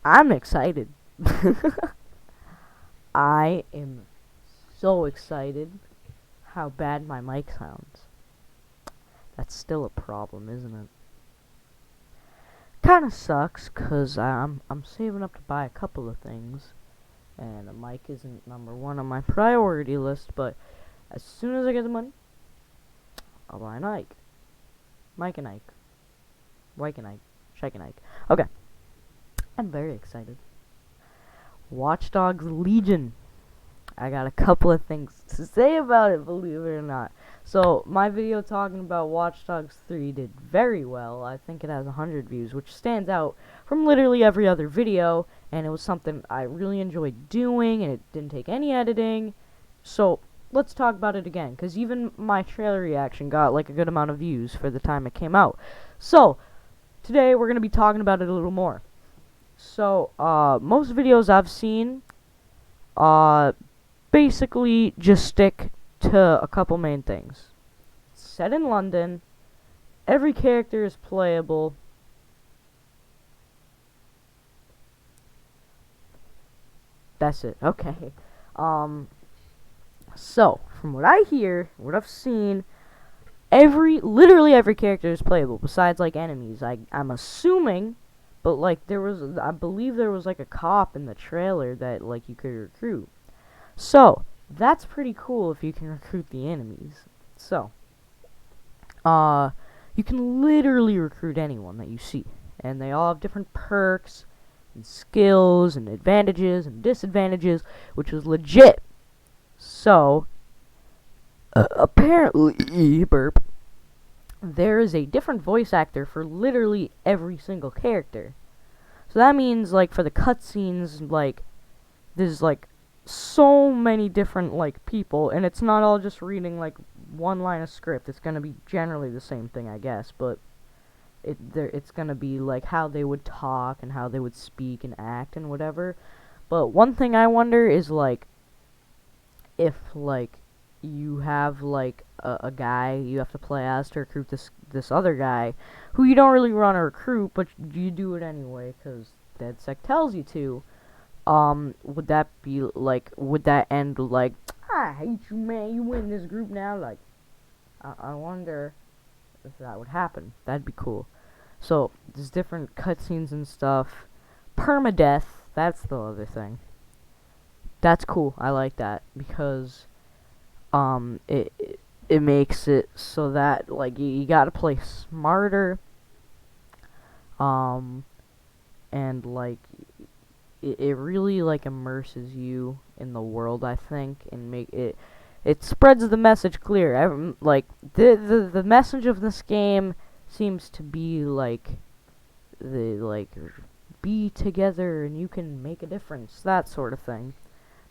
I'm excited. I am so excited how bad my mic sounds. That's still a problem, isn't it? Kinda sucks, cause I'm saving up to buy a couple of things, and a mic isn't number one on my priority list, but as soon as I get the money, I'll buy an Ike. Mike and Ike. Wike and Ike. Shake and Ike. Okay. I'm very excited. Watch Dogs Legion. I got a couple of things to say about it, believe it or not. So, my video talking about Watch Dogs 3 did very well. I think it has 100 views, which stands out from literally every other video, and it was something I really enjoyed doing, and it didn't take any editing. So, let's talk about it again, because even my trailer reaction got like a good amount of views for the time it came out. So, today we're going to be talking about it a little more. So, most videos I've seen, basically just stick to a couple main things. It's set in London, every character is playable, that's it, okay. So, from what I hear, what I've seen, literally every character is playable, besides, like, enemies. I'm assuming, but, like, I believe there was, like, a cop in the trailer that, like, you could recruit. So, that's pretty cool if you can recruit the enemies. So, you can literally recruit anyone that you see, and they all have different perks, and skills, and advantages, and disadvantages, which was legit. So, apparently, there is a different voice actor for literally every single character. So that means, like, for the cutscenes, like, there's, like, so many different, like, people, and it's not all just reading, like, one line of script. It's gonna be generally the same thing, I guess, but it's gonna be, like, how they would talk, and how they would speak and act, and whatever. But one thing I wonder is, like, if, like, you have, like, a guy you have to play as to recruit this other guy, who you don't really want to recruit, but you do it anyway, because DedSec tells you to, would that be, like, would that end, like, I hate you, man, you win this group now? Like, I wonder if that would happen. That'd be cool. So, there's different cutscenes and stuff. Permadeath, that's the other thing. That's cool. I like that because it makes it so that, like, you gotta play smarter, and, like, it really, like, immerses you in the world, I think, and it spreads the message clear. Like, the message of this game seems to be, like, be together and you can make a difference, that sort of thing.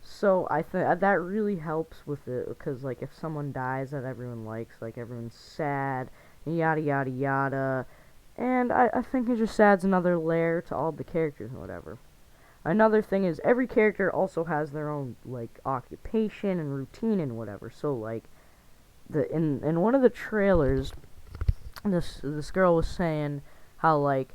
So I think that really helps with it, because, like, if someone dies that everyone likes, like, everyone's sad, and yada yada yada, and I think it just adds another layer to all the characters and whatever. Another thing is, every character also has their own, like, occupation and routine and whatever. So, like, in one of the trailers, this girl was saying how, like,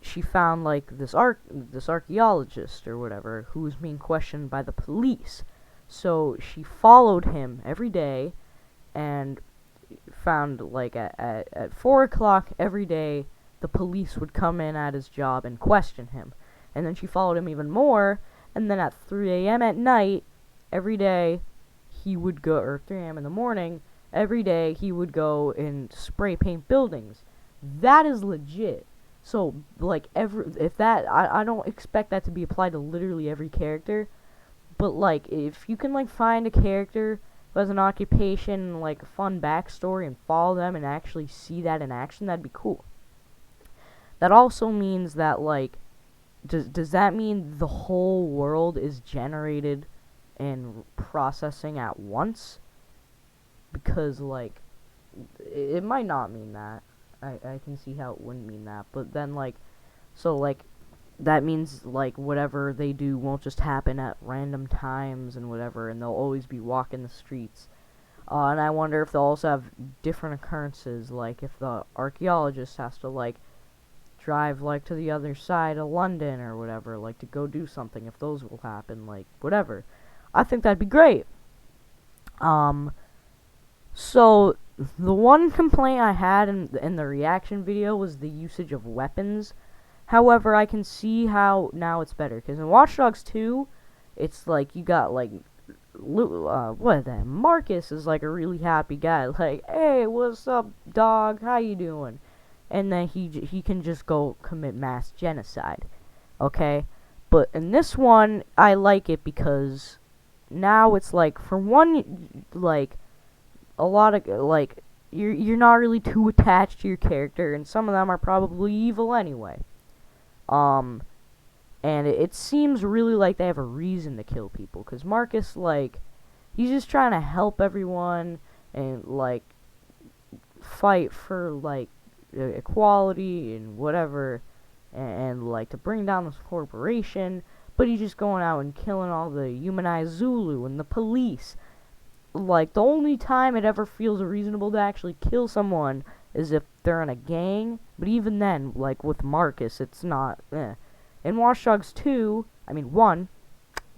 she found, like, this archaeologist or whatever who was being questioned by the police. So she followed him every day and found, like, at 4 o'clock every day the police would come in at his job and question him. And then she followed him even more, and then at 3 a.m. at night every day he would go, or 3 a.m. in the morning every day he would go and spray paint buildings. That is legit. So, like, I don't expect that to be applied to literally every character, but, like, if you can, like, find a character who has an occupation and, like, a fun backstory and follow them and actually see that in action, that'd be cool. That also means that, like, does that mean the whole world is generated and processing at once? Because, like, it might not mean that. I can see how it wouldn't mean that, but then, like, so, like, that means, like, whatever they do won't just happen at random times and whatever, and they'll always be walking the streets. And I wonder if they'll also have different occurrences, like, if the archaeologist has to, like, drive, like, to the other side of London or whatever, like, to go do something, if those will happen, like, whatever. I think that'd be great. So, the one complaint I had in the reaction video was the usage of weapons. However, I can see how now it's better, because in Watch Dogs 2, it's like, you got, like, what is that? Marcus is, like, a really happy guy, like, hey, what's up, dog, how you doing? And then he can just go commit mass genocide, okay? But in this one, I like it because now it's, like, for one, like, a lot of, like, you're not really too attached to your character, and some of them are probably evil anyway. And it seems really like they have a reason to kill people, because Marcus, like, he's just trying to help everyone, and, like, fight for, like, equality and whatever, and like, to bring down this corporation, but he's just going out and killing all the humanized Zulu and the police. Like, the only time it ever feels reasonable to actually kill someone is if they're in a gang, but even then, like, with Marcus, it's not, In Watch Dogs 2, I mean, 1,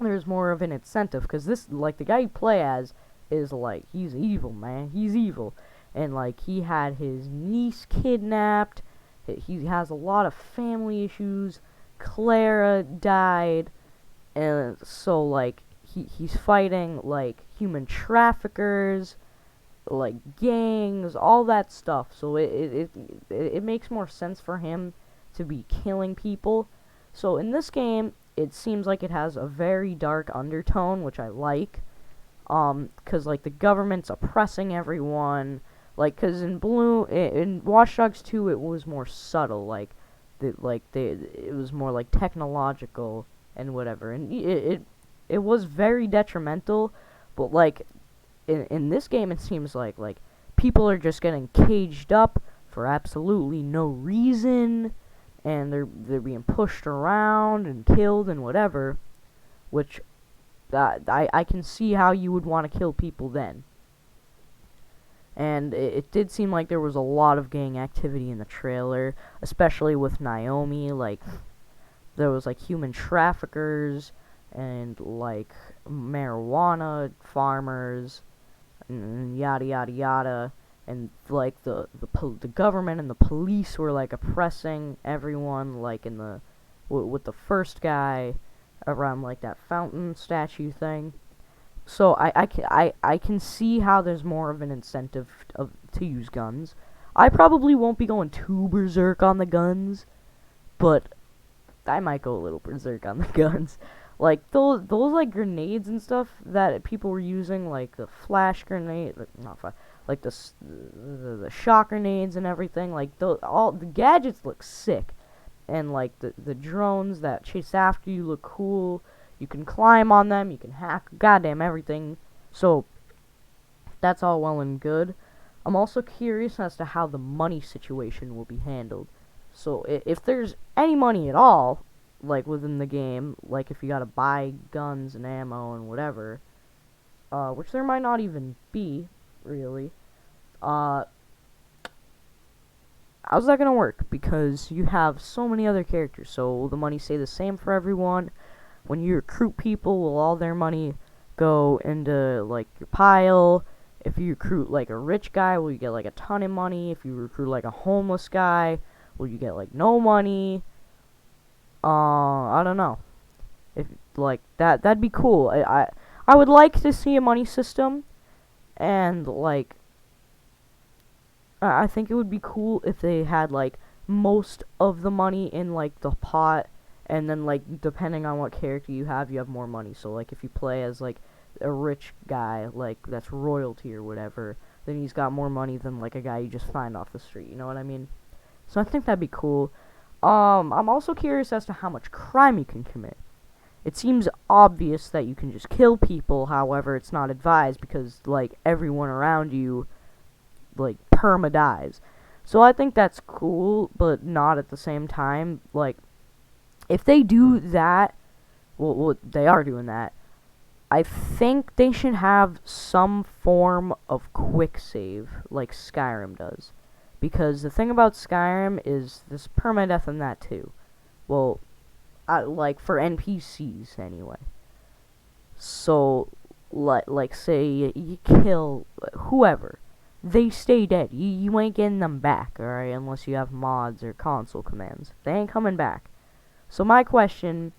there's more of an incentive, because this, like, the guy you play as is, like, he's evil, man, he's evil, and, like, he had his niece kidnapped, he has a lot of family issues, Clara died, and so, like, he's fighting, like, human traffickers, like, gangs, all that stuff, so it makes more sense for him to be killing people. So in this game, it seems like it has a very dark undertone, which I like, because, like, the government's oppressing everyone, like, because in Watch Dogs 2, it was more subtle, like, it was more, like, technological and whatever, and it was very detrimental, but, like, in this game, it seems like people are just getting caged up for absolutely no reason, and they're being pushed around and killed and whatever, which I can see how you would want to kill people then. And it did seem like there was a lot of gang activity in the trailer, especially with Naomi. Like, there was, like, human traffickers and, like, marijuana farmers and yada yada yada, and, like, the government and the police were, like, oppressing everyone, like, in the with the first guy around, like, that fountain statue thing. So I can see how there's more of an incentive to use guns. I probably won't be going too berserk on the guns, but I might go a little berserk on the guns. Like, those like, grenades and stuff that people were using, like the flash grenade, like the shock grenades and everything, like, all the gadgets look sick. And, like, the drones that chase after you look cool. You can climb on them, you can hack goddamn everything. So, that's all well and good. I'm also curious as to how the money situation will be handled. So, if there's any money at all, like, within the game, like, if you gotta buy guns and ammo and whatever, which there might not even be, really, how's that gonna work? Because you have so many other characters, so will the money stay the same for everyone? When you recruit people, will all their money go into, like, your pile? If you recruit, like, a rich guy, will you get, like, a ton of money? If you recruit, like, a homeless guy, will you get, like, no money? I don't know. If, like, that'd be cool. I would like to see a money system, and, like, I think it would be cool if they had, like, most of the money in, like, the pot, and then, like, depending on what character you have more money. So, like, if you play as, like, a rich guy, like, that's royalty or whatever, then he's got more money than, like, a guy you just find off the street, you know what I mean? So I think that'd be cool. I'm also curious as to how much crime you can commit. It seems obvious that you can just kill people, however, it's not advised, because, like, everyone around you, like, perma-dies. So I think that's cool, but not at the same time. Like, if they do that, well, they are doing that, I think they should have some form of quick save, like Skyrim does. Because the thing about Skyrim is there's permadeath in that too. Well, like for NPCs anyway. So, like say you kill whoever, they stay dead. You ain't getting them back, alright, unless you have mods or console commands. They ain't coming back. So my question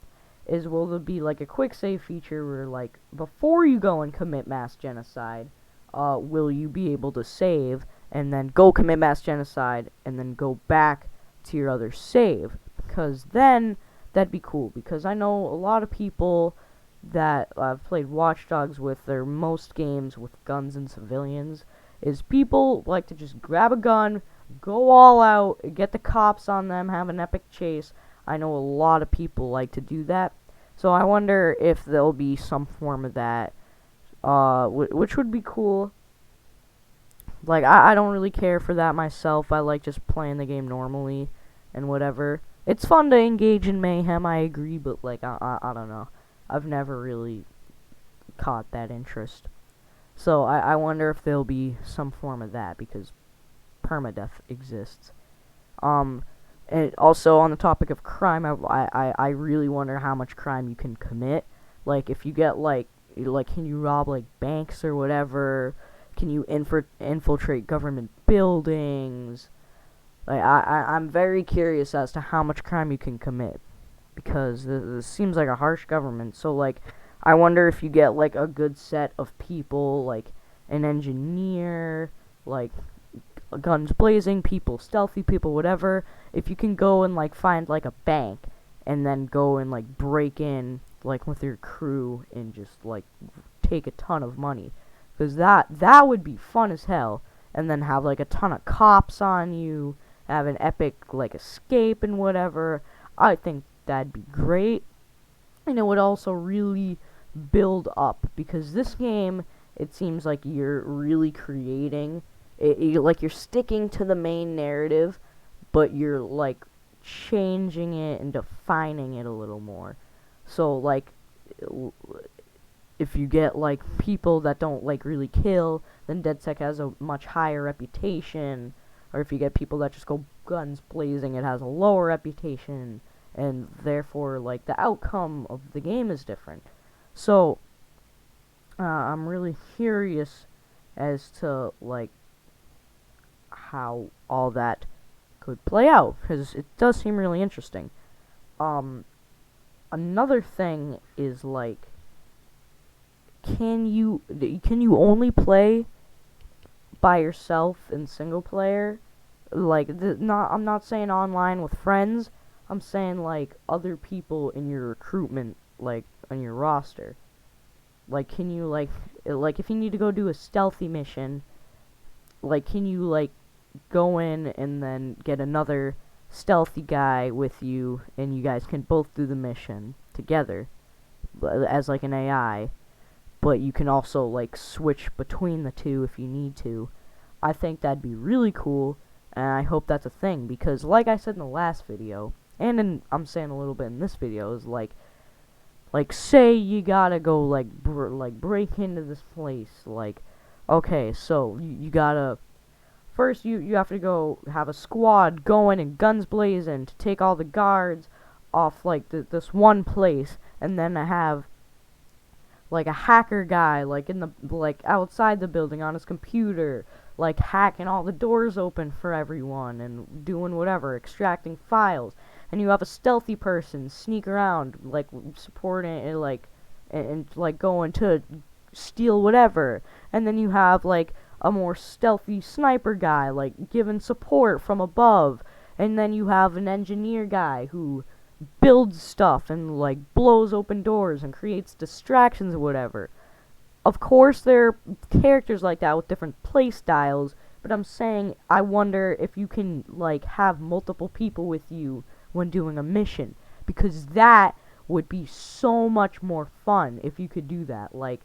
is, will there be like a quick save feature where, like, before you go and commit mass genocide, will you be able to save and then go commit mass genocide and then go back to your other save? Because then that'd be cool, because I know a lot of people that I've played Watch Dogs with, their most games with guns and civilians, is people like to just grab a gun, go all out, get the cops on them, have an epic chase. I know a lot of people like to do that. So I wonder if there'll be some form of that, which would be cool. Like, I don't really care for that myself. I like just playing the game normally and whatever. It's fun to engage in mayhem, I agree, but, like, I don't know. I've never really caught that interest. So I wonder if there'll be some form of that, because permadeath exists. And also on the topic of crime, I really wonder how much crime you can commit. Like, if you get, like, can you rob, like, banks or whatever? Can you infiltrate government buildings? Like, I'm very curious as to how much crime you can commit, because this seems like a harsh government. So, like, I wonder if you get, like, a good set of people, like an engineer, like guns blazing people, stealthy people, whatever. If you can go and, like, find, like, a bank and then go and, like, break in, like, with your crew and just, like, take a ton of money, because that would be fun as hell. And then have, like, a ton of cops on you, have an epic, like, escape and whatever. I think that'd be great. And it would also really build up, because this game, it seems like you're really creating like, you're sticking to the main narrative, but you're, like, changing it and defining it a little more. So, like, if you get, like, people that don't, like, really kill, then DedSec has a much higher reputation. Or if you get people that just go guns blazing, it has a lower reputation, and therefore, like, the outcome of the game is different. So, I'm really curious as to, like, how all that could play out, because it does seem really interesting. Another thing is, like, can you only play by yourself in single player? Like, I'm not saying online with friends. I'm saying, like, other people in your recruitment, like, on your roster. Like, can you, like, if you need to go do a stealthy mission, like, can you, like, go in and then get another stealthy guy with you, and you guys can both do the mission together as, like, an AI, but you can also, like, switch between the two if you need to. I think that'd be really cool, and I hope that's a thing, because, like I said in the last video, and I'm saying a little bit in this video, is, like, say you gotta go, like, break into this place, like, okay, so you gotta, first you have to go have a squad going and guns blazing to take all the guards off, like, this one place, and then have, like, a hacker guy, like, in the, like, outside the building on his computer, like, hacking all the doors open for everyone and doing whatever, extracting files. And you have a stealthy person sneak around, like, supporting it, like, and like, going to steal whatever. And then you have, like, a more stealthy sniper guy, like, giving support from above. And then you have an engineer guy who builds stuff and, like, blows open doors and creates distractions or whatever. Of course, there are characters like that with different play styles, but I'm saying, I wonder if you can, like, have multiple people with you when doing a mission, because that would be so much more fun if you could do that. Like,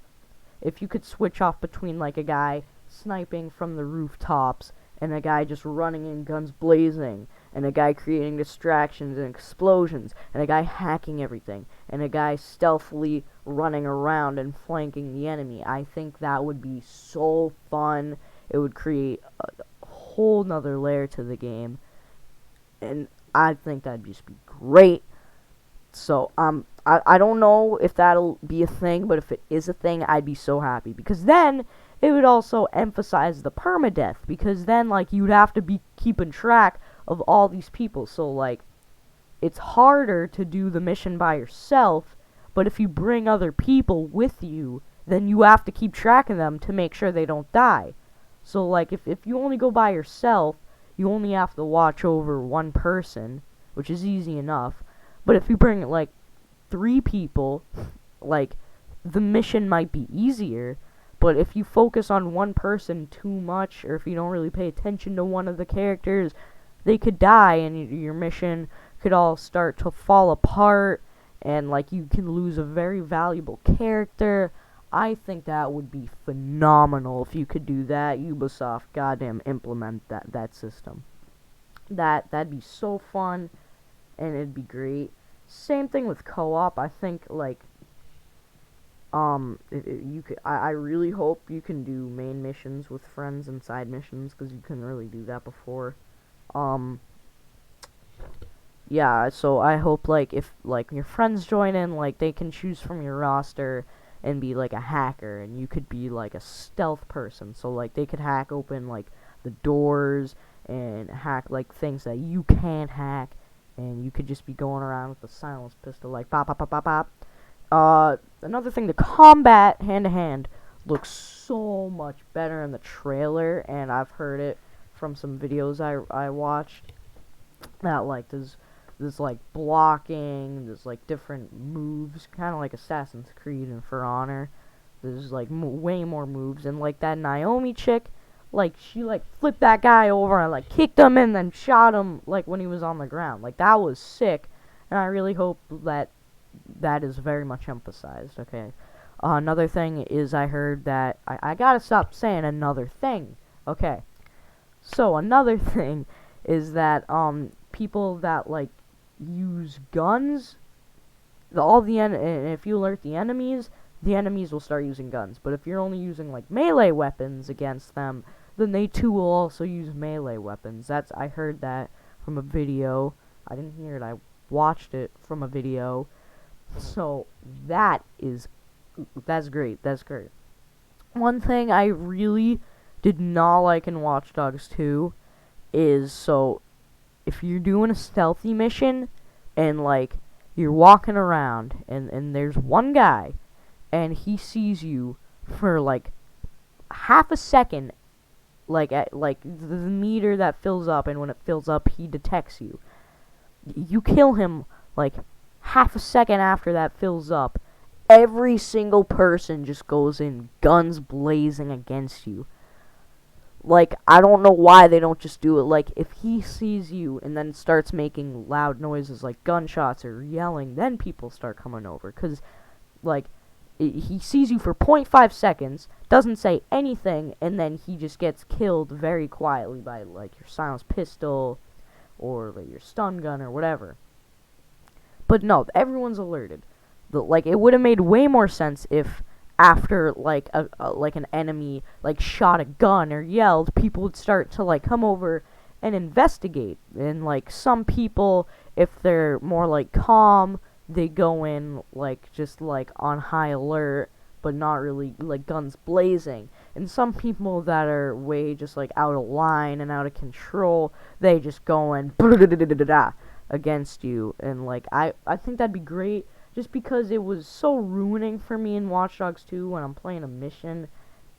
if you could switch off between, like, a guy sniping from the rooftops and a guy just running in guns blazing, and a guy creating distractions and explosions, and a guy hacking everything, and a guy stealthily running around and flanking the enemy. I think that would be so fun. It would create a whole nother layer to the game, and I think that'd just be great. So I don't know if that'll be a thing, but if it is a thing, I'd be so happy, because then it would also emphasize the permadeath, because then like you'd have to be keeping track of all these people. So like it's harder to do the mission by yourself, but if you bring other people with you, then you have to keep track of them to make sure they don't die. So like if you only go by yourself, you only have to watch over one person, which is easy enough. But if you bring like 3 people, like the mission might be easier, but if you focus on one person too much, or if you don't really pay attention to one of the characters, they could die and your mission could all start to fall apart, and like you can lose a very valuable character. I think that would be phenomenal if you could do that. Ubisoft, goddamn, implement that system. That'd be so fun, and it'd be great. Same thing with co-op. I think like you could. I really hope you can do main missions with friends and side missions, because you couldn't really do that before. Um, yeah, so I hope like if like your friends join in, like they can choose from your roster and be like a hacker, and you could be like a stealth person. So like they could hack open like the doors and hack like things that you can't hack, and you could just be going around with a silenced pistol like pop pop pop pop pop. Another thing, the combat hand to hand looks so much better in the trailer, and I've heard it from some videos I watched, that like there's like blocking, there's like different moves, kind of like Assassin's Creed and For Honor. There's like way more moves, and like that Naomi chick, like she like flipped that guy over and like kicked him and then shot him like when he was on the ground. Like that was sick, and I really hope that is very much emphasized. Okay. Another thing is, I heard that I gotta stop saying another thing. Okay. So another thing is that people that like use guns, if you alert the enemies will start using guns. But if you're only using like melee weapons against them, then they too will also use melee weapons. I heard that from a video. I didn't hear it, I watched it from a video. So that's great. That's great. One thing I really did not like in Watch Dogs 2 is, so if you're doing a stealthy mission and like you're walking around and there's one guy and he sees you for like half a second, like at like the meter that fills up, and when it fills up he detects you. You kill him like half a second after that fills up, every single person just goes in guns blazing against you. Like, I don't know why they don't just do it. Like, if he sees you and then starts making loud noises like gunshots or yelling, then people start coming over. Because, like, he sees you for 0.5 seconds, doesn't say anything, and then he just gets killed very quietly by, like, your silenced pistol or like, your stun gun or whatever. But no, everyone's alerted. Like, it would have made way more sense if after like like an enemy like shot a gun or yelled, people would start to like come over and investigate. And like some people, if they're more like calm, they go in like just like on high alert, but not really like guns blazing. And some people that are way just like out of line and out of control, they just go in against you. And like I think that'd be great, just because it was so ruining for me in Watch Dogs 2 when I'm playing a mission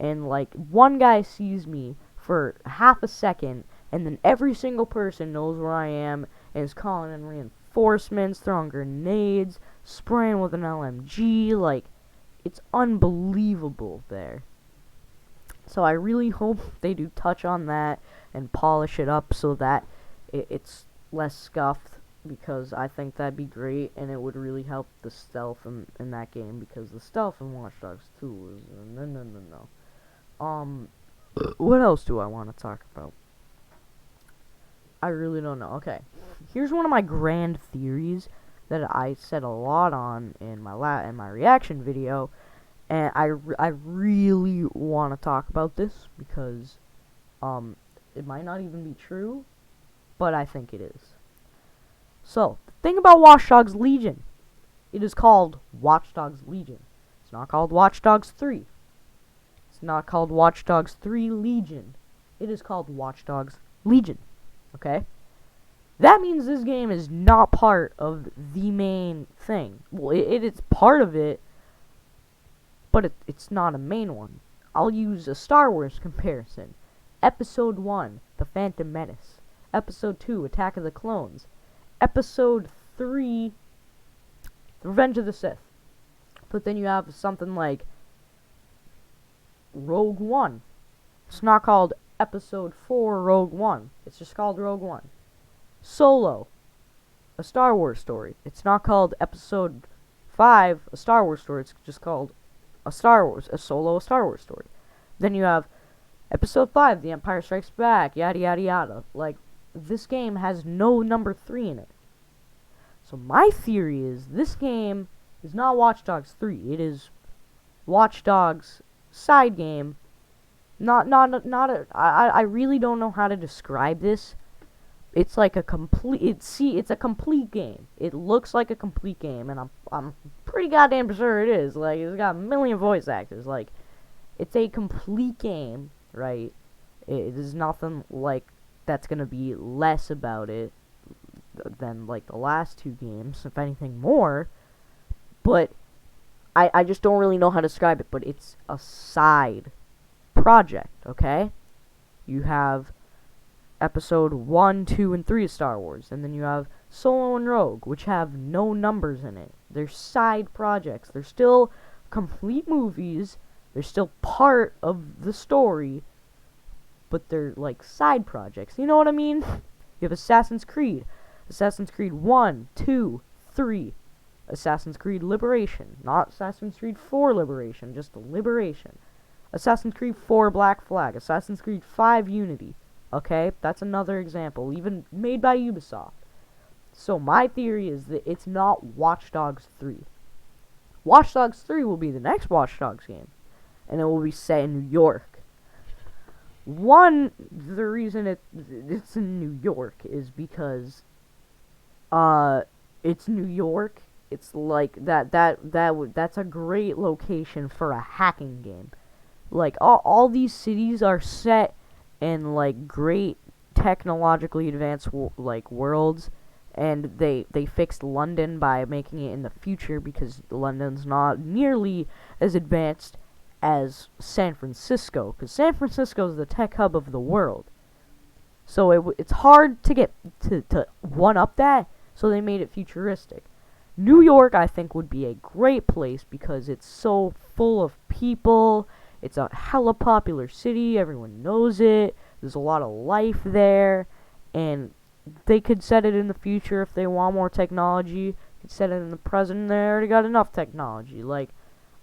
and like one guy sees me for half a second, and then every single person knows where I am and is calling in reinforcements, throwing grenades, spraying with an LMG. Like, it's unbelievable there. So I really hope they do touch on that and polish it up so that it's less scuffed, because I think that'd be great, and it would really help the stealth in that game, because the stealth in Watch Dogs 2 was no. What else do I want to talk about? I really don't know. Okay, here's one of my grand theories that I said a lot on in my reaction video, and I really want to talk about this because It might not even be true, but I think it is. So, the thing about Watch Dogs Legion, it is called Watch Dogs Legion. It's not called Watch Dogs 3. It's not called Watch Dogs 3 Legion. It is called Watch Dogs Legion. Okay? That means this game is not part of the main thing. Well, it is part of it, but it's not a main one. I'll use a Star Wars comparison. Episode 1, The Phantom Menace. Episode 2, Attack of the Clones. Episode 3, Revenge of the Sith. But then you have something like Rogue One. It's not called Episode 4 Rogue One. It's just called Rogue One. Solo, a Star Wars story. It's not called Episode 5, a Star Wars story. It's just called a Star Wars story. Then you have Episode 5, The Empire Strikes Back, yada yada yada. Like, this game has no number 3 in it. So my theory is this game is not Watch Dogs 3. It is Watch Dogs side game. I really don't know how to describe this. It's like a complete. It's a complete game. It looks like a complete game, and I'm pretty goddamn sure it is. Like, it's got a million voice actors. Like, it's a complete game, right? It is nothing like that's gonna be less about it than like the last two games. If anything, more. But I just don't really know how to describe it. But it's a side project. Okay, you have Episode 1, 2, and 3 of Star Wars. And then you have Solo and Rogue, which have no numbers in it. They're side projects. They're still complete movies. They're still part of the story. But they're like side projects. You know what I mean? You have Assassin's Creed. Assassin's Creed 1, 2, 3. Assassin's Creed Liberation. Not Assassin's Creed 4 Liberation, just Liberation. Assassin's Creed 4 Black Flag. Assassin's Creed 5 Unity. Okay, that's another example, even made by Ubisoft. So my theory is that it's not Watch Dogs 3. Watch Dogs 3 will be the next Watch Dogs game, and it will be set in New York. The reason it's in New York is because, it's New York. It's like that's a great location for a hacking game. Like, all these cities are set in like great technologically advanced worlds, and they fixed London by making it in the future because London's not nearly as advanced as San Francisco, because San Francisco is the tech hub of the world. So it's hard to get to one up that, so they made it futuristic. New York, I think, would be a great place because it's so full of people. It's a hella popular city. Everyone knows it. There's a lot of life there. And they could set it in the future if they want more technology. They could set it in the present. They already got enough technology. Like,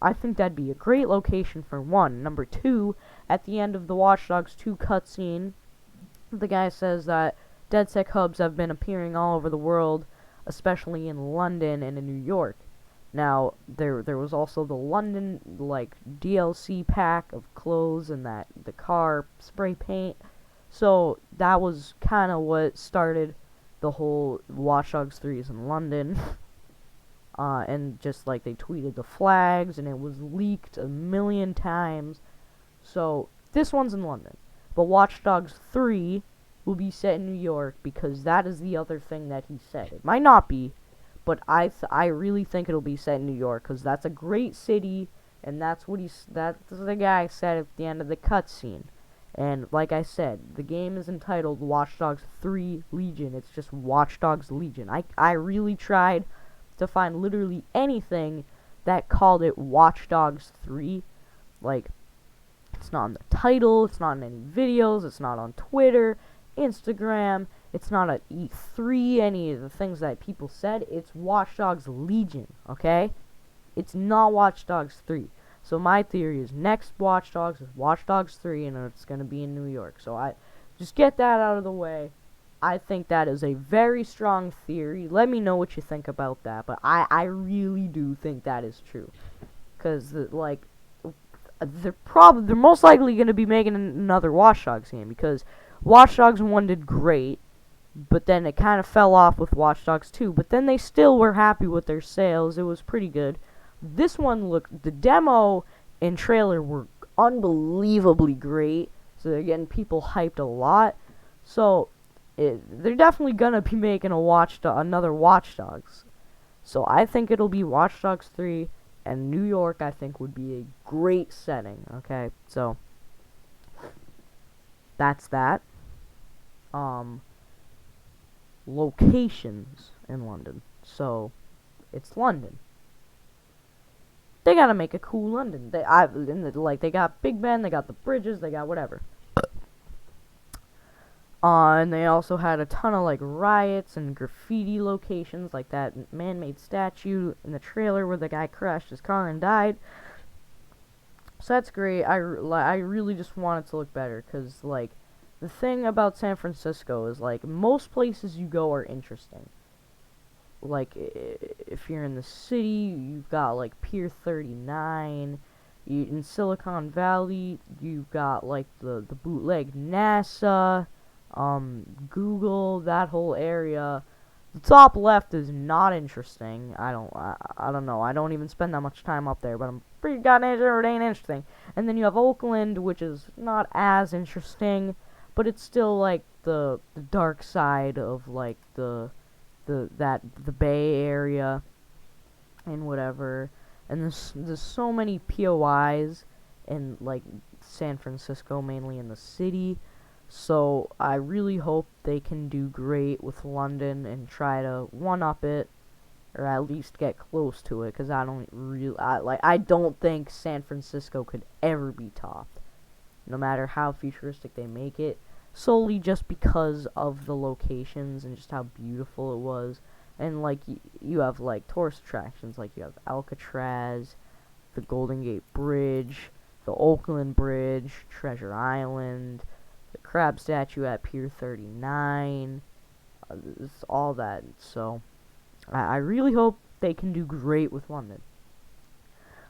I think that'd be a great location for one. Number two, at the end of the Watch Dogs 2 cutscene, the guy says that DedSec hubs have been appearing all over the world, especially in London and in New York. Now, there was also the London, like, DLC pack of clothes and the car spray paint. So, that was kind of what started the whole Watch Dogs 3 is in London. And just, like, they tweeted the flags, and it was leaked a million times. So, this one's in London. But Watch Dogs 3 will be set in New York, because that is the other thing that he said. It might not be, but I really think it'll be set in New York, because that's a great city, and that's what the guy said at the end of the cutscene. And like I said, the game is entitled Watch Dogs 3 Legion. It's just Watch Dogs Legion. I really tried to find literally anything that called it Watch Dogs 3. Like, it's not in the title, it's not in any videos, it's not on Twitter, Instagram, it's not at E3, any of the things that people said. It's Watch Dogs Legion, okay? It's not Watch Dogs 3. So my theory is next Watch Dogs is Watch Dogs 3, and it's going to be in New York. So I just get that out of the way. I think that is a very strong theory. Let me know what you think about that. But I really do think that is true. Because, they're most likely going to be making another Watch Dogs game. Because Watch Dogs 1 did great, but then it kind of fell off with Watch Dogs 2, but then they still were happy with their sales. It was pretty good. This one the demo and trailer were unbelievably great, so they're getting people hyped a lot. So they're definitely gonna be making another Watch Dogs. So I think it'll be Watch Dogs 3, and New York I think would be a great setting. Okay, so that's that. Locations in London. So it's London. They gotta make a cool London. They got Big Ben, they got the bridges, they got whatever. And they also had a ton of like riots and graffiti locations, like that man-made statue in the trailer where the guy crashed his car and died. So that's great. I really just want it to look better, because like the thing about San Francisco is like most places you go are interesting. Like if you're in the city, you've got like Pier 39. In Silicon Valley, you've got like the bootleg NASA. Google, that whole area. The top left is not interesting. I don't know. I don't even spend that much time up there, but I'm pretty goddamn sure it ain't interesting. And then you have Oakland, which is not as interesting, but it's still like the dark side of like the Bay Area and whatever. And there's so many POIs in like San Francisco, mainly in the city. So I really hope they can do great with London and try to one-up it, or at least get close to it, because I don't think San Francisco could ever be topped, no matter how futuristic they make it, solely just because of the locations and just how beautiful it was. And like you have like tourist attractions, like you have Alcatraz, the Golden Gate Bridge, the Oakland Bridge, Treasure Island, the crab statue at Pier 39, all that. So I really hope they can do great with London.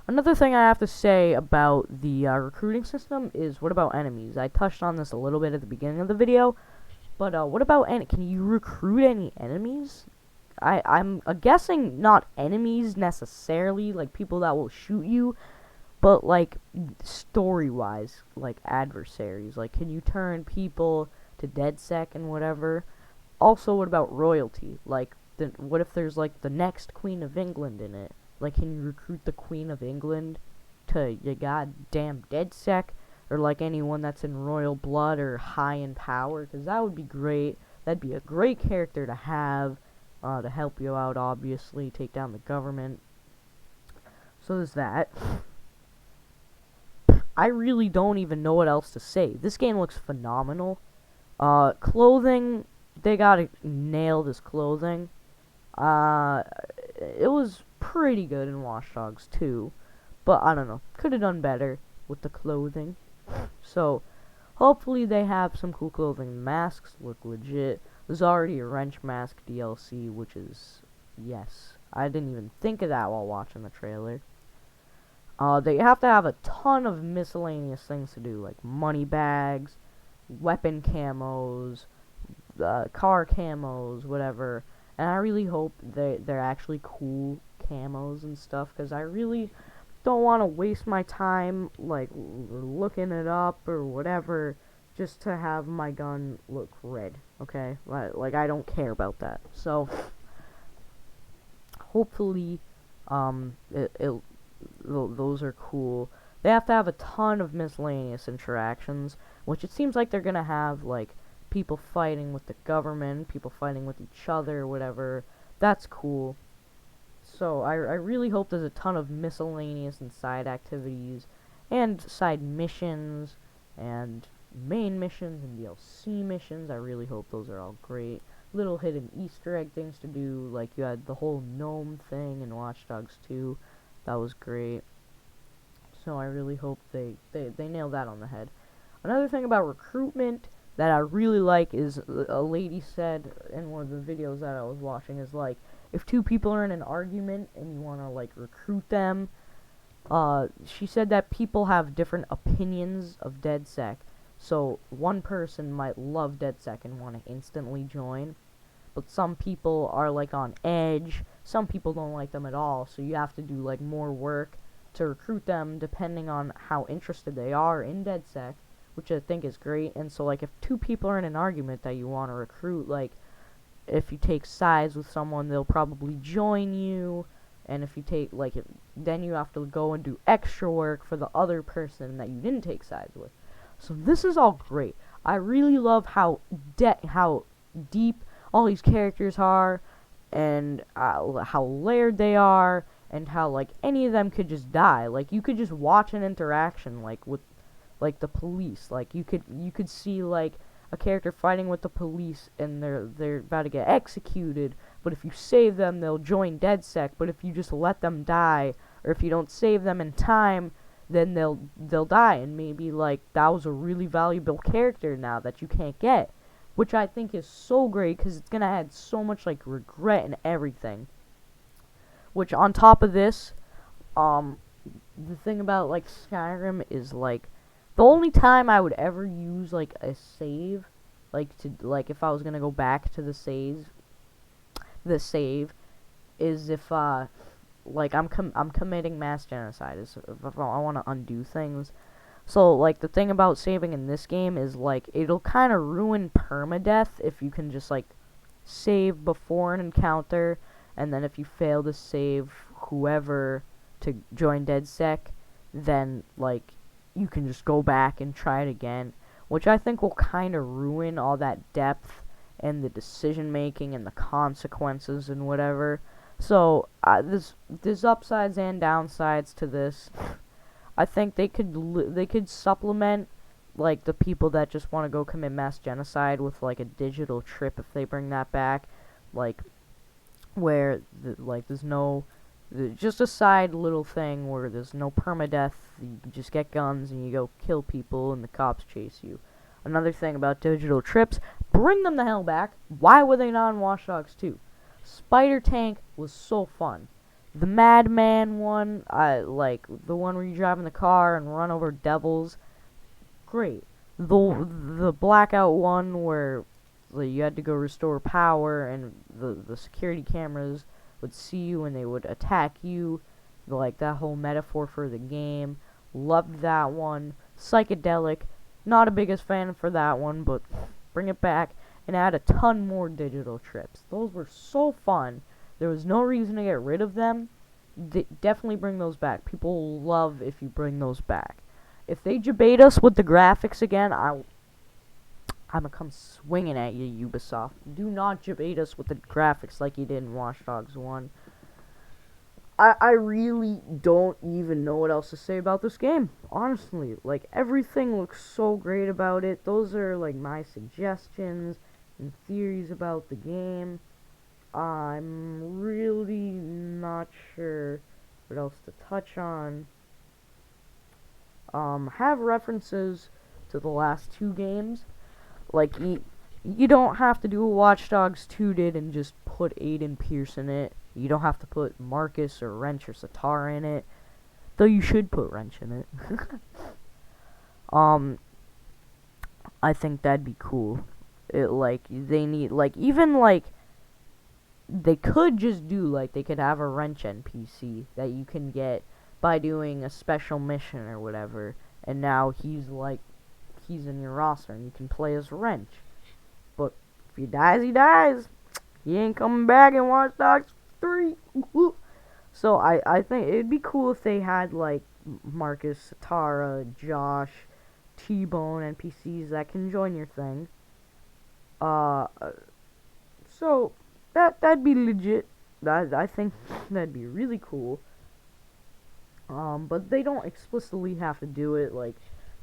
Another thing I have to say about the recruiting system is, what about enemies? I touched on this a little bit at the beginning of the video, but what about can you recruit any enemies? I'm guessing not enemies necessarily, like people that will shoot you, but like story-wise, like adversaries. Like, can you turn people to DedSec and whatever? Also, what about royalty? Like, what if there's like the next Queen of England in it? Like, can you recruit the Queen of England to your goddamn DedSec? Or like anyone that's in royal blood or high in power? Because that would be great. That'd be a great character to have, to help you out, obviously, take down the government. So there's that. I really don't even know what else to say. This game looks phenomenal. Clothing, they gotta nail this clothing. It was pretty good in Watch Dogs 2, but I don't know. Could have done better with the clothing. So, hopefully they have some cool clothing. The masks look legit. There's already a wrench mask DLC, which is, yes. I didn't even think of that while watching the trailer. They have to have a ton of miscellaneous things to do, like money bags, weapon camos, car camos, whatever. And I really hope they're actually cool camos and stuff, because I really don't want to waste my time, like, looking it up or whatever, just to have my gun look red, okay? Like, I don't care about that. So, hopefully, those are cool. They have to have a ton of miscellaneous interactions, which it seems like they're gonna have, like, people fighting with the government, people fighting with each other, whatever. That's cool. So I really hope there's a ton of miscellaneous and side activities, and side missions, and main missions, and DLC missions. I really hope those are all great. Little hidden Easter egg things to do, like you had the whole gnome thing in Watch Dogs 2. That was great. So I really hope they nail that on the head. Another thing about recruitment that I really like is, a lady said in one of the videos that I was watching, is like, if two people are in an argument and you want to like recruit them, she said that people have different opinions of DedSec. So one person might love DedSec and want to instantly join, but some people are like on edge. Some people don't like them at all, so you have to do like more work to recruit them depending on how interested they are in DedSec, which I think is great. And so like if two people are in an argument that you want to recruit, like if you take sides with someone, they'll probably join you. And if you take then you have to go and do extra work for the other person that you didn't take sides with. So this is all great. I really love how deep all these characters are, and how layered they are, and how like any of them could just die. Like you could just watch an interaction like with like the police. Like you could see like a character fighting with the police and they're about to get executed, but if you save them they'll join DedSec, but if you just let them die, or if you don't save them in time, then they'll die, and maybe like that was a really valuable character now that you can't get, which I think is so great because it's gonna add so much like regret and everything. Which on top of this, the thing about like Skyrim is like the only time I would ever use like a save, like to like if I was gonna go back to the save is if like I'm committing mass genocide, is if I want to undo things. So like the thing about saving in this game is like it'll kind of ruin permadeath if you can just like save before an encounter, and then if you fail to save whoever to join DedSec, then like you can just go back and try it again, which I think will kind of ruin all that depth and the decision making and the consequences and whatever. So there's upsides and downsides to this. I think they could supplement like the people that just want to go commit mass genocide with like a digital trip if they bring that back, like where there's no just a side little thing where there's no permadeath. You just get guns and you go kill people and the cops chase you. Another thing about digital trips, bring them the hell back. Why were they not in Watch Dogs 2? Spider Tank was so fun. The Madman one, I like the one where you drive in the car and run over devils. Great. The Blackout one where you had to go restore power and the security cameras would see you and they would attack you. Like that whole metaphor for the game. Loved that one. Psychedelic. Not a biggest fan for that one, but bring it back and add a ton more digital trips. Those were so fun. There was no reason to get rid of them. Definitely bring those back. People will love if you bring those back. If they debate us with the graphics again, I'm gonna come swinging at you, Ubisoft. Do not debate us with the graphics like you did in Watch Dogs 1. I really don't even know what else to say about this game, honestly. Like, everything looks so great about it. Those are, like, my suggestions and theories about the game. I'm really not sure what else to touch on. Have references to the last two games. Like, you don't have to do what Watch Dogs 2 did and just put Aiden Pierce in it. You don't have to put Marcus or Wrench or Satar in it. Though you should put Wrench in it. I think that'd be cool. They need, even, they could just do, they could have a Wrench NPC that you can get by doing a special mission or whatever. And now he's in your roster and you can play as Wrench. But if he dies, he dies. He ain't coming back in Watch Dogs 3. So I think it'd be cool if they had Marcus, Satara, Josh, T-Bone NPCs that can join your thing. So that'd be legit. I think that'd be really cool. But they don't explicitly have to do it.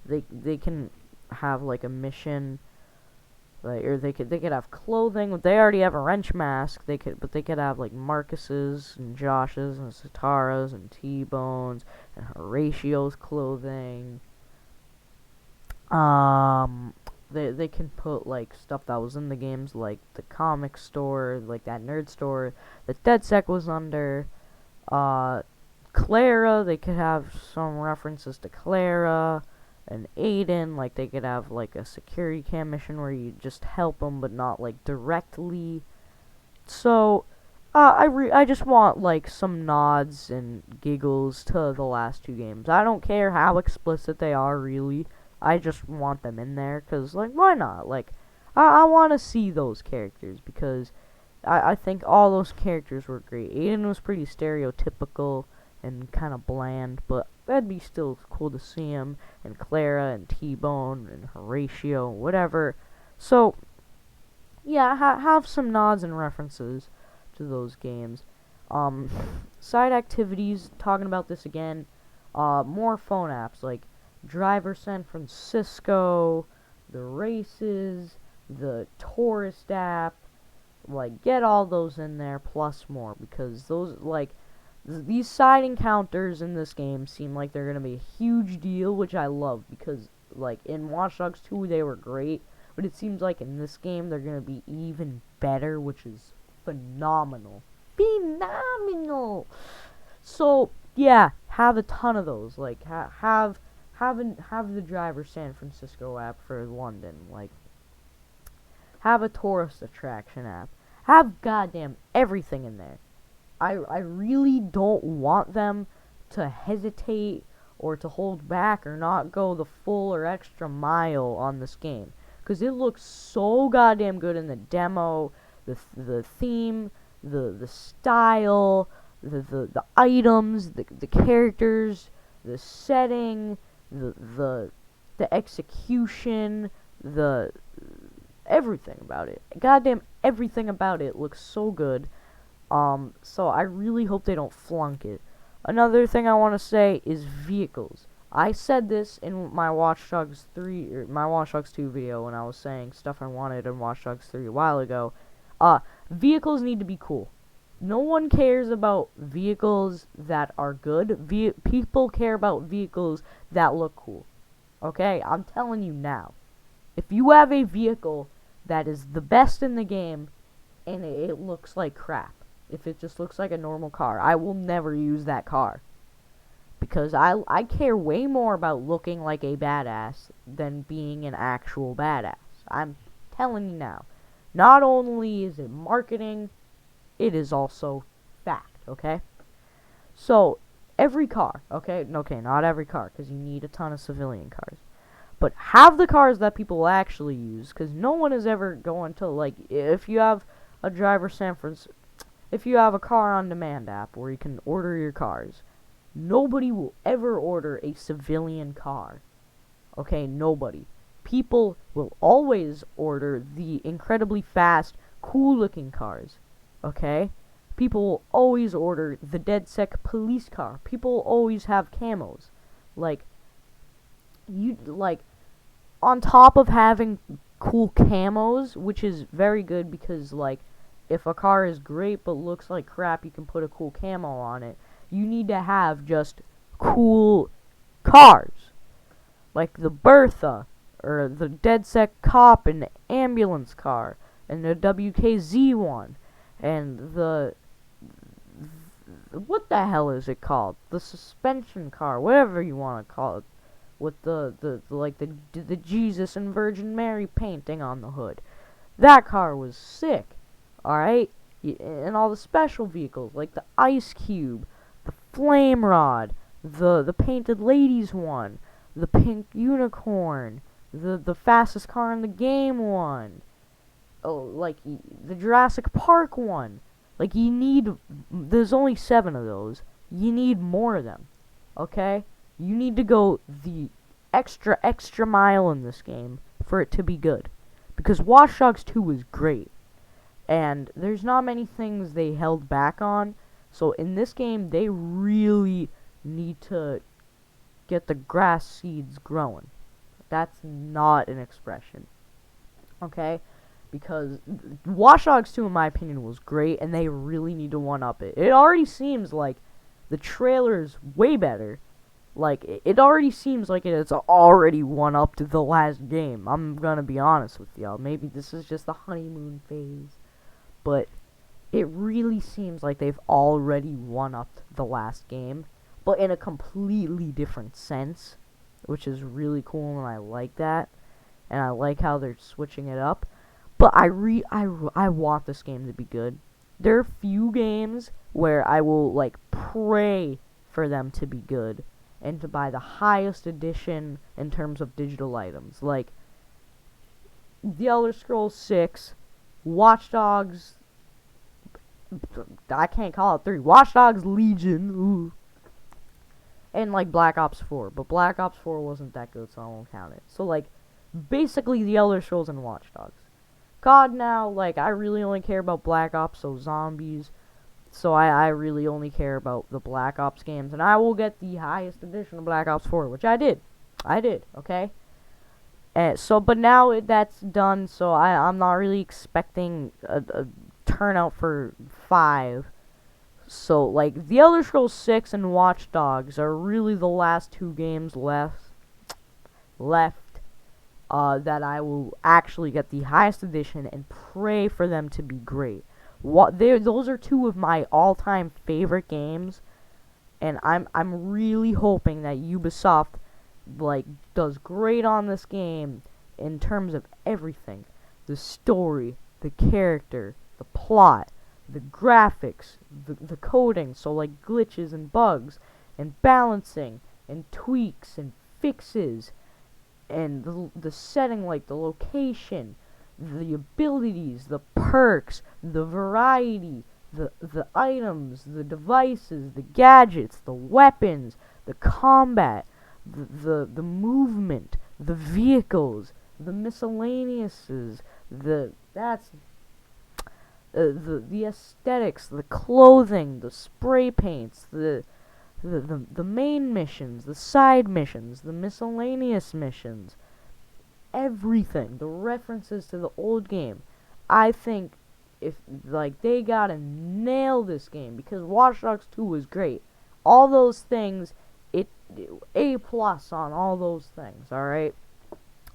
They can have a mission. Or they could have clothing. They already have a Wrench mask. They could have Marcus's and Josh's and Satara's and T-Bone's and Horatio's clothing. They can put stuff that was in the games, like the comic store, that nerd store that DedSec was under. Clara, they could have some references to Clara. an Aiden, like they could have like a security cam mission where you just help them but not like directly. So I just want like some nods and giggles to the last two games. I don't care how explicit they are, really. I just want them in there, cause like why not? Like I want to see those characters because I think all those characters were great. Aiden was pretty stereotypical and kind of bland, but that'd be still cool to see him, and Clara and T-Bone and Horatio, whatever. So yeah, have some nods and references to those games. Um, Side activities, talking about this again, more phone apps like Driver San Francisco, the races, the tourist app, like get all those in there plus more, because those like these side encounters in this game seem like they're gonna be a huge deal, which I love, because like in Watch Dogs 2 they were great, but it seems like in this game they're gonna be even better, which is phenomenal. Phenomenal. So yeah, have a ton of those. Like have the Driver San Francisco app for London. Like have a tourist attraction app. Have goddamn everything in there. I really don't want them to hesitate or to hold back or not go the full or extra mile on this game, because it looks so goddamn good in the demo, the theme, the style, the items, the characters, the setting, the execution, the everything about it. Goddamn everything about it looks so good. So I really hope they don't flunk it. Another thing I want to say is vehicles. I said this in my Watch Dogs 3, or my Watch Dogs 2 video when I was saying stuff I wanted in Watch Dogs 3 a while ago. Vehicles need to be cool. No one cares about vehicles that are good. People care about vehicles that look cool. Okay? I'm telling you now. If you have a vehicle that is the best in the game and it looks like crap, if it just looks like a normal car, I will never use that car. Because I care way more about looking like a badass than being an actual badass. I'm telling you now. Not only is it marketing, it is also fact, okay? So, every car, okay, not every car, because you need a ton of civilian cars. But have the cars that people actually use, because no one is ever going to, like, if you have a Driver San Francisco, if you have a car on demand app where you can order your cars, nobody will ever order a civilian car. Okay, nobody. People will always order the incredibly fast, cool-looking cars. Okay? People will always order the DedSec police car. People will always have camos. Like, on top of having cool camos, which is very good because, like, if a car is great but looks like crap, you can put a cool camo on it. You need to have just cool cars. Like the Bertha, or the DedSec cop and the ambulance car, and the WKZ one, and what the hell is it called? The suspension car, whatever you want to call it, with the Jesus and Virgin Mary painting on the hood. That car was sick. Alright? And all the special vehicles, like the Ice Cube, the Flame Rod, the Painted Ladies one, the Pink Unicorn, the fastest car in the game one, like the Jurassic Park one. Like, there's only 7 of those. You need more of them. Okay? You need to go the extra mile in this game for it to be good. Because Watch Dogs 2 was great. And there's not many things they held back on. So in this game, they really need to get the grass seeds growing. That's not an expression. Okay? Because Watch Dogs 2, in my opinion, was great, and they really need to one-up it. It already seems like the trailer's way better. Like, it already seems like it's already one-upped the last game. I'm gonna be honest with y'all. Maybe this is just the honeymoon phase. But it really seems like they've already one-upped the last game, but in a completely different sense. which is really cool, and I like that. And I like how they're switching it up. But I want this game to be good. There are few games where I will, like, pray for them to be good and to buy the highest edition in terms of digital items. Like, The Elder Scrolls 6, Watch Dogs, I can't call it 3, Watch Dogs Legion, ooh, and, like, Black Ops 4. But Black Ops 4 wasn't that good, so I won't count it. So, like, basically The Elder Scrolls and Watch Dogs. God, now, like, I really only care about Black Ops, so zombies. So I really only care about the Black Ops games. And I will get the highest edition of Black Ops 4, which I did. Okay? But now that's done, so I'm not really expecting a turnout for 5. So, like, The Elder Scrolls 6 and Watch Dogs are really the last 2 games left that I will actually get the highest edition and pray for them to be great. Those are 2 of my all-time favorite games, and I'm really hoping that Ubisoft, like, does great on this game in terms of everything: the story, the character, the plot, the graphics, the coding, so like glitches and bugs and balancing and tweaks and fixes, and the setting, like the location, the abilities, the perks, the variety, the items, the devices, the gadgets, the weapons, the combat, the movement, the vehicles, the miscellaneouses, the aesthetics, the clothing, the spray paints, the main missions, the side missions, the miscellaneous missions, everything, the references to the old game. I think if, like, they gotta nail this game, because Watch Dogs 2 was great. All those things, A+ on all those things, alright?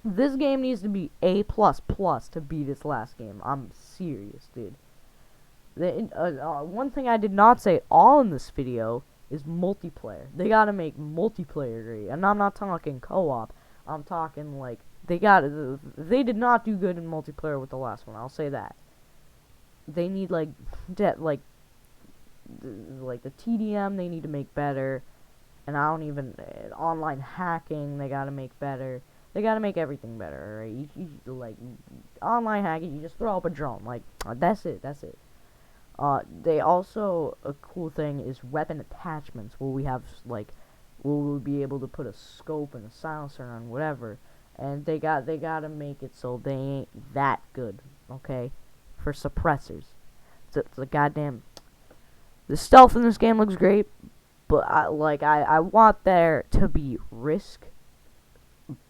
This game needs to be A++ to beat its last game. I'm serious, dude. One thing I did not say at all in this video is multiplayer. They gotta make multiplayer great, and I'm not talking co-op. I'm talking, like, they did not do good in multiplayer with the last one. I'll say that. They need, like, the TDM they need to make better, and online hacking they gotta make better. They gotta make everything better, alright? Like, online hacking, you just throw up a drone, like, that's it. They also, a cool thing is weapon attachments, where we'll be able to put a scope and a silencer on whatever, and they gotta make it so they ain't that good, okay, for suppressors. The goddamn, the stealth in this game looks great, but I want there to be risk,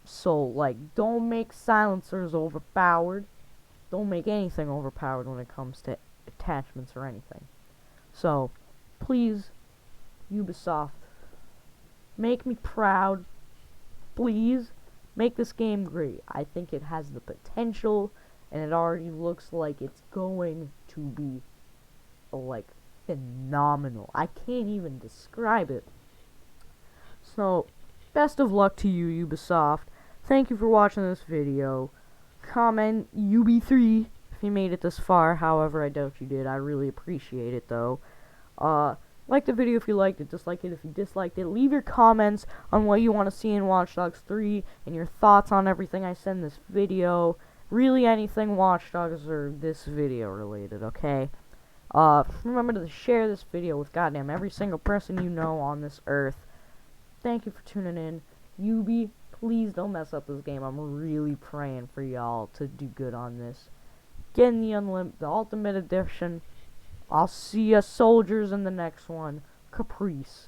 so, like, don't make silencers overpowered, don't make anything overpowered when it comes to attachments or anything. So, please, Ubisoft, make me proud. Please, make this game great. I think it has the potential, and it already looks like it's going to be, like, phenomenal. I can't even describe it. So, best of luck to you, Ubisoft. Thank you for watching this video. Comment UB3 if you made it this far. However, I doubt you did. I really appreciate it, though. Like the video if you liked it, dislike it if you disliked it. Leave your comments on what you want to see in Watch Dogs 3 and your thoughts on everything I said in this video. Really anything Watch Dogs or this video related, okay? Remember to share this video with goddamn every single person you know on this earth. Thank you for tuning in. UB, please don't mess up this game. I'm really praying for y'all to do good on this. Get in the Ultimate Edition. I'll see ya soldiers in the next one. Caprice.